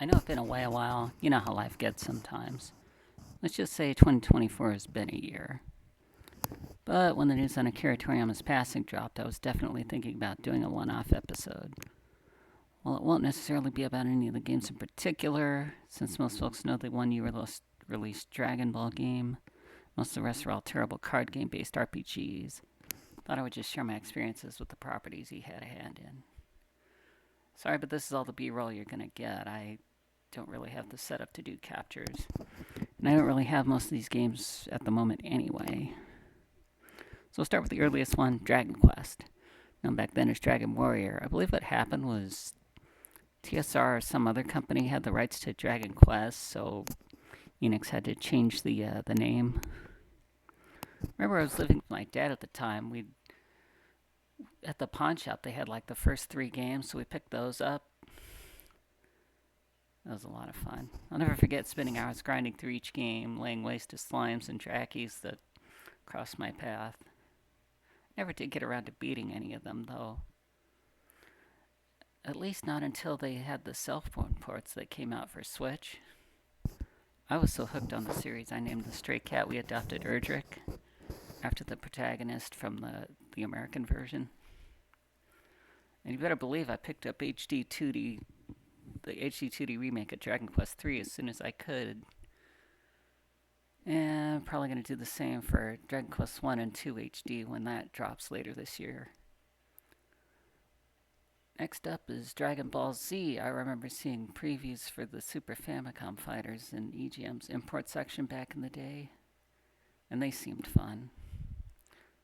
I know it's been away a while. You know how life gets sometimes. Let's just say 2024 has been a year. But when the news on Akira Toriyama's passing dropped, I was definitely thinking about doing a one-off episode. Well, it won't necessarily be about any of the games in particular, since most folks know the one year released Dragon Ball game. Most of the rest are all terrible card game based RPGs. Thought I would just share my experiences with the properties he had a hand in. Sorry, but this is all the B-roll you're gonna get. I don't really have the setup to do captures. And I don't really have most of these games at the moment anyway. So we'll start with the earliest one, Dragon Quest. Known back then as Dragon Warrior. I believe what happened was TSR or some other company had the rights to Dragon Quest, so Enix had to change the name. Remember, I was living with my dad at the time. At the pawn shop, they had like the first 3 games, so we picked those up. That was a lot of fun. I'll never forget spending hours grinding through each game, laying waste to slimes and trackies that crossed my path. Never did get around to beating any of them, though. At least not until they had the cell-phone ports that came out for Switch. I was so hooked on the series, I named the stray cat we adopted Erdrick, after the protagonist from the American version. And you better believe I picked up the HD 2D remake of Dragon Quest III as soon as I could. And I'm probably going to do the same for Dragon Quest 1 and 2 HD when that drops later this year. Next up is Dragon Ball Z. I remember seeing previews for the Super Famicom fighters in EGM's import section back in the day, and they seemed fun.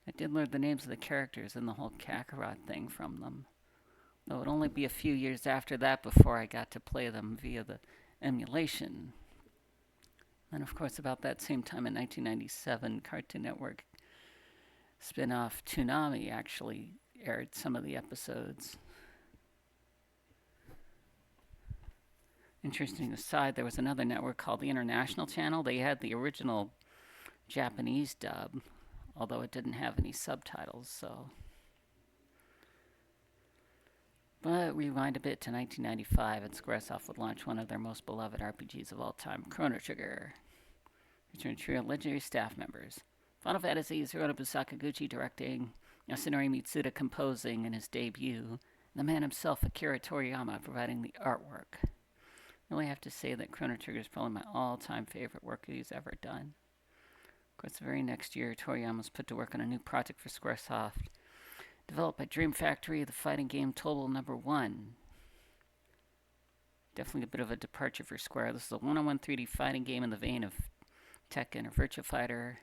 I did learn the names of the characters and the whole Kakarot thing from them, though it would only be a few years after that before I got to play them via the emulation. And of course, about that same time in 1997, Cartoon Network spin-off Toonami actually aired some of the episodes. Interesting aside, there was another network called the International Channel. They had the original Japanese dub, although it didn't have any subtitles, so. But rewind a bit to 1995, and Squaresoft would launch one of their most beloved RPGs of all time, Chrono Trigger. Featuring a trio of legendary staff members. Final Fantasy, Hironobu Sakaguchi directing, Yasunori Mitsuda composing in his debut, and the man himself, Akira Toriyama, providing the artwork. I really have to say that Chrono Trigger is probably my all-time favorite work he's ever done. Of course, the very next year, Toriyama was put to work on a new project for Squaresoft, developed by Dream Factory, the fighting game Tobal No. 1. Definitely a bit of a departure for Square. This is a one-on-one 3D fighting game in the vein of Tekken or Virtua Fighter.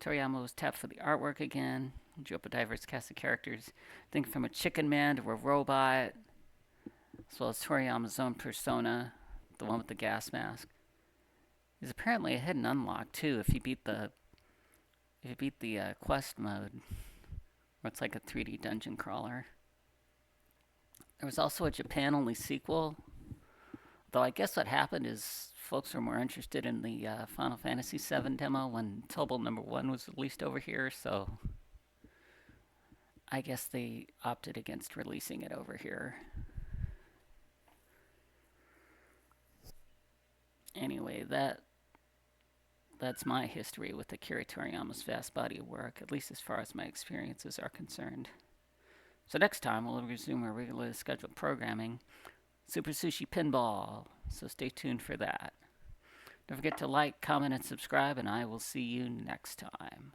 Toriyama was tapped for the artwork again. He drew up a diverse cast of characters. Think from a chicken man to a robot, as well as Toriyama's own persona, the one with the gas mask. There's apparently a hidden unlock too if you beat the quest mode, where it's like a 3D dungeon crawler. There was also a Japan-only sequel, though I guess what happened is folks were more interested in the Final Fantasy VII demo when Tobal No. 1 was released over here, so I guess they opted against releasing it over here. Anyway, that's my history with Akira Toriyama's vast body of work, at least as far as my experiences are concerned. So next time, we'll resume our regularly scheduled programming, Super Sushi Pinball, so stay tuned for that. Don't forget to like, comment, and subscribe, and I will see you next time.